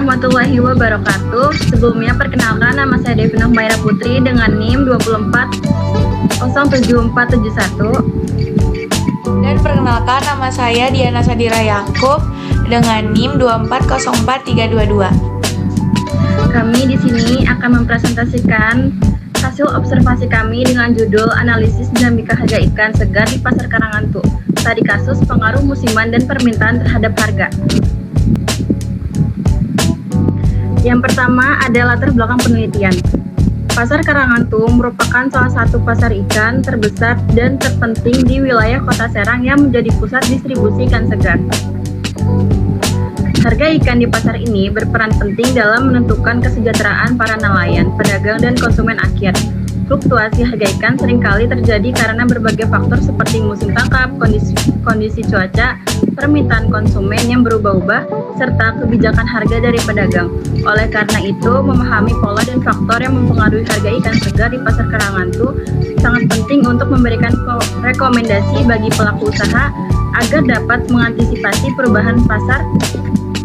warahmatullahi wabarakatuh. Sebelumnya perkenalkan, nama saya Devina Humaira Putri dengan NIM 2407471. Dan perkenalkan, nama saya Diana Sadira Yakub dengan NIM 2404322. Kami di sini akan mempresentasikan hasil observasi kami dengan judul Analisis Dinamika Harga Ikan Segar di Pasar Karangantu. Studi kasus pengaruh musiman dan permintaan terhadap harga. Yang pertama ada latar belakang penelitian. Pasar Karangantu merupakan salah satu pasar ikan terbesar dan terpenting di wilayah Kota Serang yang menjadi pusat distribusi ikan segar. Harga ikan di pasar ini berperan penting dalam menentukan kesejahteraan para nelayan, pedagang, dan konsumen akhir. Fluktuasi harga ikan seringkali terjadi karena berbagai faktor seperti musim tangkap, kondisi cuaca, permintaan konsumen yang berubah-ubah, serta kebijakan harga dari pedagang. Oleh karena itu, memahami pola dan faktor yang mempengaruhi harga ikan segar di Pasar Karangantu sangat penting untuk memberikan rekomendasi bagi pelaku usaha agar dapat mengantisipasi perubahan pasar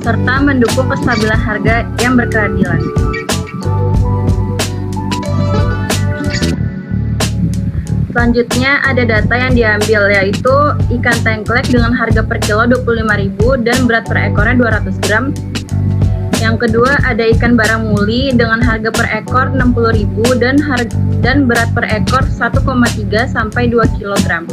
serta mendukung kestabilan harga yang berkeadilan. Selanjutnya ada data yang diambil, yaitu ikan tengklek dengan harga per kilo 25.000 dan berat per ekornya 200 gram. Yang kedua ada ikan barang muli dengan harga per ekor 60.000 dan berat per ekor 1,3 sampai 2 kg.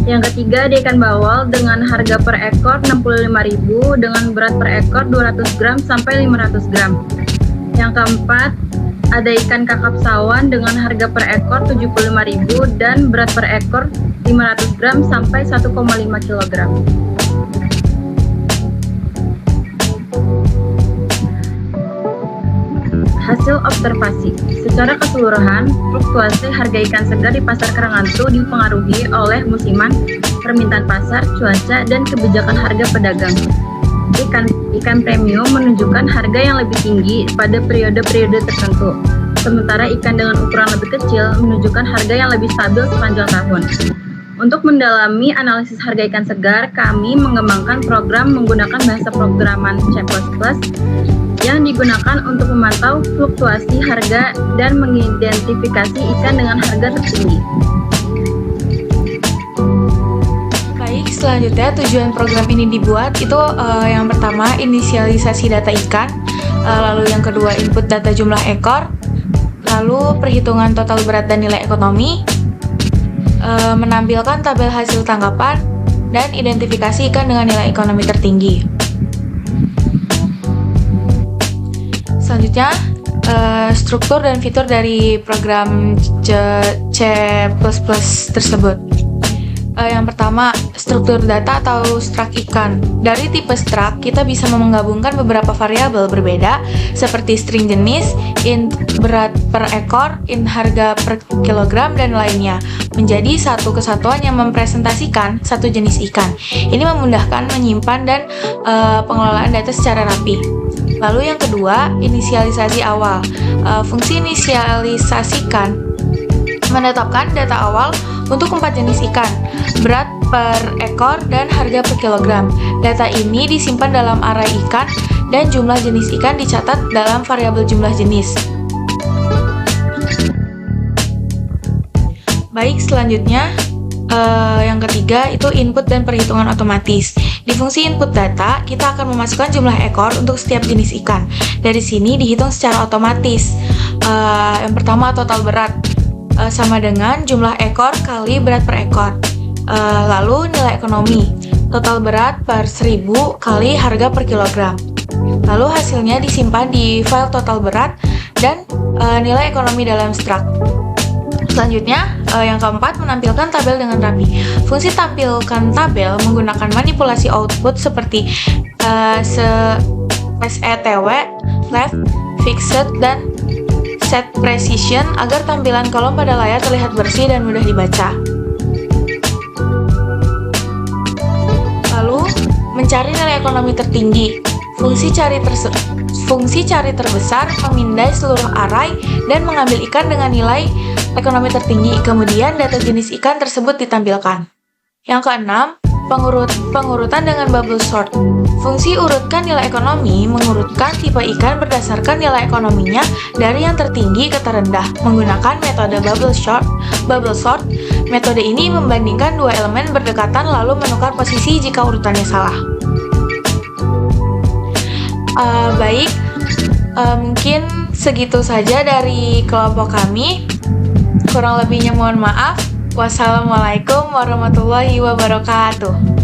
Yang ketiga ada ikan bawal dengan harga per ekor 65.000 dengan berat per ekor 200 gram sampai 500 gram. Yang keempat ada ikan kakap sawan dengan harga per ekor 75.000 dan berat per ekor 500 gram sampai 1,5 kg. Hasil observasi. Secara keseluruhan, fluktuasi harga ikan segar di Pasar Karangantu dipengaruhi oleh musiman, permintaan pasar, cuaca, dan kebijakan harga pedagang. Ikan premium menunjukkan harga yang lebih tinggi pada periode-periode tertentu, sementara ikan dengan ukuran lebih kecil menunjukkan harga yang lebih stabil sepanjang tahun. Untuk mendalami analisis harga ikan segar, kami mengembangkan program menggunakan bahasa programan C++ yang digunakan untuk memantau fluktuasi harga dan mengidentifikasi ikan dengan harga tertinggi. Selanjutnya, tujuan program ini dibuat itu yang pertama inisialisasi data ikan, lalu yang kedua input data jumlah ekor, lalu perhitungan total berat dan nilai ekonomi, menampilkan tabel hasil tangkapan, dan identifikasi ikan dengan nilai ekonomi tertinggi. Selanjutnya, struktur dan fitur dari program C++ tersebut. Yang pertama, struktur data atau struct ikan. Dari tipe struct, kita bisa menggabungkan beberapa variabel berbeda seperti string jenis, int berat per ekor, int harga per kilogram, dan lainnya menjadi satu kesatuan yang mempresentasikan satu jenis ikan. Ini memudahkan menyimpan dan pengelolaan data secara rapi. Lalu yang kedua, inisialisasi awal. Fungsi inisialisasikan menetapkan data awal untuk 4 jenis ikan, berat per ekor dan harga per kilogram. Data ini disimpan dalam array ikan dan jumlah jenis ikan dicatat dalam variabel jumlah jenis. Baik, selanjutnya yang ketiga itu input dan perhitungan otomatis. Di fungsi input data, kita akan memasukkan jumlah ekor untuk setiap jenis ikan. Dari sini dihitung secara otomatis. Yang pertama total berat. Sama dengan jumlah ekor kali berat per ekor. Lalu nilai ekonomi, total berat per 1000 kali harga per kilogram. Lalu hasilnya disimpan di file total berat dan nilai ekonomi dalam struct. Selanjutnya, yang keempat menampilkan tabel dengan rapi. Fungsi tampilkan tabel menggunakan manipulasi output seperti setw, left, fixed, dan set precision agar tampilan kolom pada layar terlihat bersih dan mudah dibaca. Lalu, mencari nilai ekonomi tertinggi. Fungsi cari terbesar memindai seluruh array dan mengambil ikan dengan nilai ekonomi tertinggi. Kemudian data jenis ikan tersebut ditampilkan. Yang keenam, pengurutan dengan bubble sort. Fungsi urutkan nilai ekonomi mengurutkan tipe ikan berdasarkan nilai ekonominya dari yang tertinggi ke terendah menggunakan metode bubble sort. Metode ini membandingkan dua elemen berdekatan lalu menukar posisi jika urutannya salah. Baik, mungkin segitu saja dari kelompok kami. Kurang lebihnya mohon maaf. Wassalamualaikum warahmatullahi wabarakatuh.